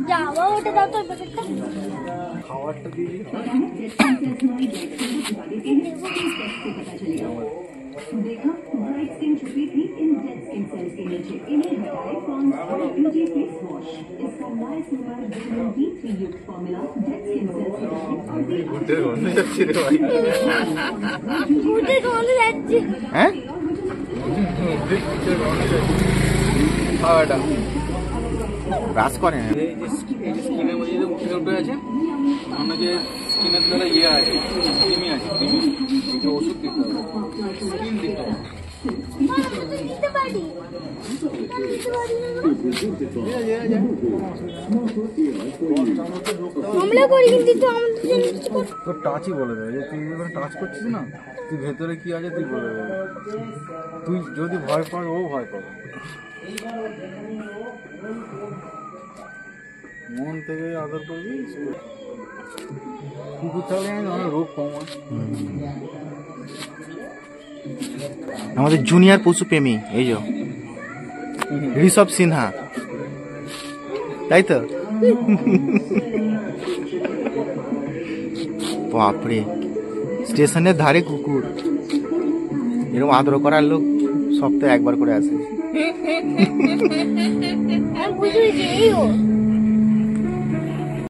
যাওয়া ওটা দাও তো প্যাকেটটা খাবারটা দিয়ে দিই। देखा ब्राइट स्किन छुपी थी इन डेड स्किन सेल्स के नीचे। इन्हें हटाए पॉन्ड्स और ब्यूटी फेस वॉश। इसका नाइस नंबर विटामिन B3 युक्त फॉर्मूला डेड स्किन सेल्स हटाए और গুটের গন্ধ যাচ্ছে রে ভাই। গুটের গন্ধ যাচ্ছে। হ্যাঁ খাওয়াটা ব্রাশ করে না। এই যে স্কিনের মধ্যে যে উঠে উঠে আছে মনে যে স্কিনের দ্বারা ইয়ে আছে ক্রিমি আছে ক্রিমি এটা ওষুধ দিতে হবে স্কিন দিতে হবে। দিতে পারি আমরা করি কিন্তু আমাদের তোর টাচই বলে দেবে যে তুই যখন টাচ করছিস না তুই ভেতরে কি আছে তুই বলে দেবে। তুই যদি ভয় পাস ও ভয় পাবে। মন থেকে আদর করবি। কুকুর থাকলে অনেক রোগ কম হয়। আমাদের জুনিয়র পশু প্রেমী এই যে ঋষভ সিনহা, তাই তো? বাপরে স্টেশনের ধারে কুকুর, এরকম আদর করার লোক সপ্তাহে একবার করে আসে। বুঝেছি এই